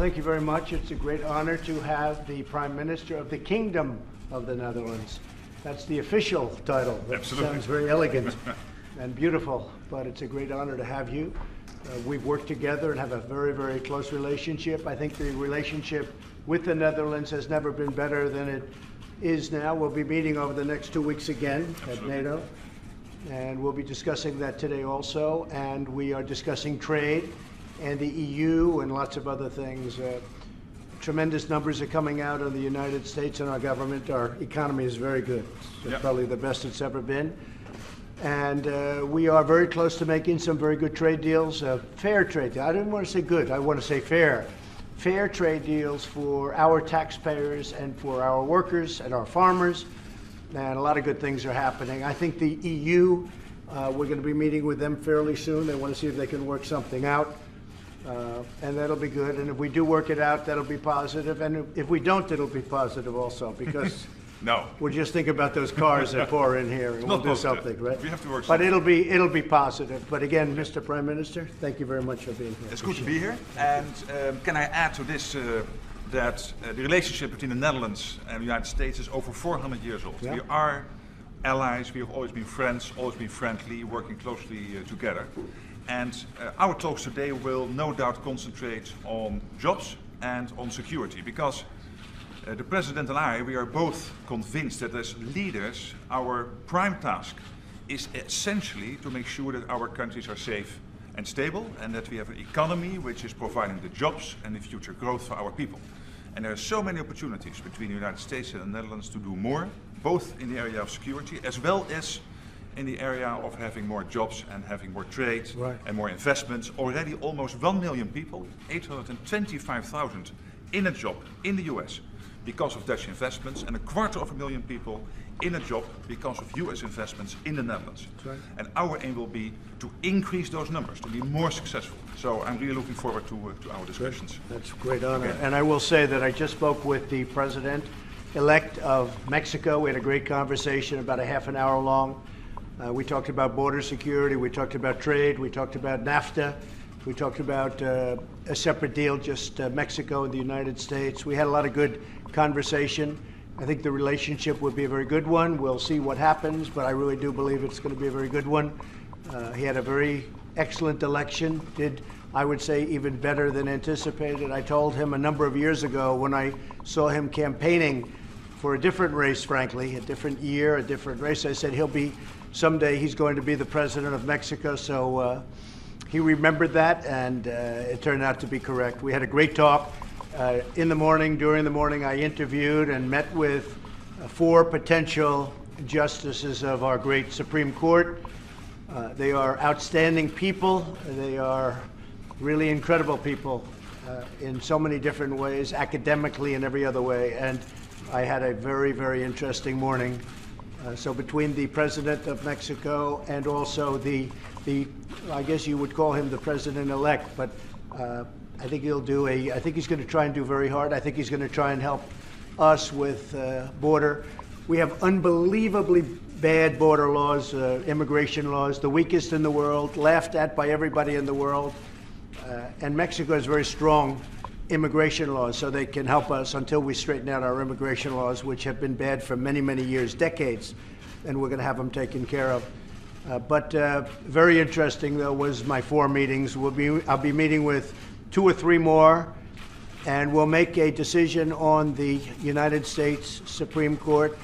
thank you very much. It's a great honor to have the Prime Minister of the Kingdom of the Netherlands. That's the official title. That Absolutely. sounds very elegant and beautiful, but it's a great honor to have you. We've worked together and have a very, very close relationship. I think the relationship with the Netherlands has never been better than it is now. We'll be meeting over the next 2 weeks again at NATO, and we'll be discussing that today also. And we are discussing trade and the EU and lots of other things. Tremendous numbers are coming out of the United States and our government. Our economy is very good. It's probably the best it's ever been. And we are very close to making some very good trade deals, fair trade deals. I didn't want to say good, I want to say fair. Fair trade deals for our taxpayers and for our workers and our farmers. And a lot of good things are happening. I think the EU, we're going to be meeting with them fairly soon. They want to see if they can work something out. And that'll be good. And if we do work it out, that'll be positive. And if we don't, it'll be positive also, because no, we'll just think about those cars that pour in here and we'll do something, right? We have to work but something. it'll be positive. But again, Mr. Prime Minister, thank you very much for being here. It's good to be here. And can I add to this that the relationship between the Netherlands and the United States is over 400 years old. Yeah. We are allies. We have always been friends, always been friendly, working closely together. And our talks today will no doubt concentrate on jobs and on security, because the President and I, we are both convinced that as leaders, our prime task is essentially to make sure that our countries are safe and stable, and that we have an economy which is providing the jobs and the future growth for our people. And there are so many opportunities between the United States and the Netherlands to do more, both in the area of security as well as in the area of having more jobs and having more trade and more investments. Already almost 1 million people, 825,000 in a job in the US because of Dutch investments, and 250,000 people in a job because of US investments in the Netherlands. And our aim will be to increase those numbers, to be more successful. So I'm really looking forward to our discussions. That's a great honor. And I will say that I just spoke with the President-elect of Mexico. We had a great conversation, about a half an hour long. We talked about border security, we talked about trade, we talked about NAFTA, we talked about a separate deal, just Mexico and the United States. We had a lot of good conversation. I think the relationship will be a very good one. We'll see what happens, but I really do believe it's going to be a very good one. He had a very excellent election, did, I would say, even better than anticipated. I told him a number of years ago when I saw him campaigning for a different race, frankly, a different year, a different race, I said someday he's going to be the president of Mexico. So he remembered that, and it turned out to be correct. We had a great talk. In the morning, during the morning, I interviewed and met with 4 potential justices of our great Supreme Court. They are outstanding people. They are really incredible people in so many different ways, academically and every other way. And I had a very, very interesting morning. So between the President of Mexico and also the I guess you would call him the President-elect, but I think I think he's going to try and do very hard. I think he's going to try and help us with border. We have unbelievably bad border laws, immigration laws, the weakest in the world, laughed at by everybody in the world. And Mexico has very strong immigration laws, so they can help us until we straighten out our immigration laws, which have been bad for many, many years, decades, and we're going to have them taken care of. But very interesting, though, was my 4 meetings. I'll be meeting with 2 or 3 more, and we'll make a decision on the United States Supreme Court,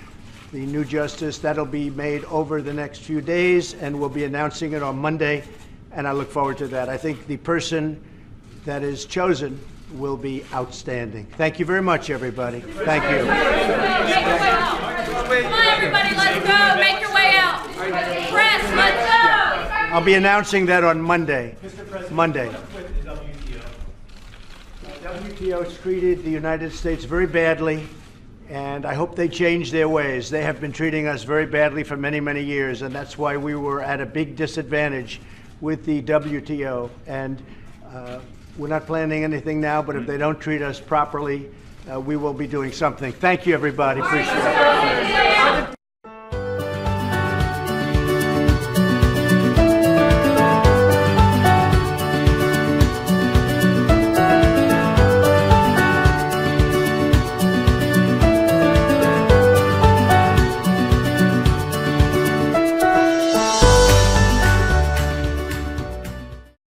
the new justice. That'll be made over the next few days, and we'll be announcing it on Monday, and I look forward to that. I think the person that is chosen will be outstanding. Thank you very much, everybody. Thank you. Come on, everybody, let's go. Make your way out. Press, let's go. I'll be announcing that on Monday. Mr. President, Monday. with the WTO. WTO has treated the United States very badly, and I hope they change their ways. They have been treating us very badly for many, many years, and that's why we were at a big disadvantage with the WTO. And we're not planning anything now, but if they don't treat us properly, we will be doing something. Thank you, everybody. Appreciate it.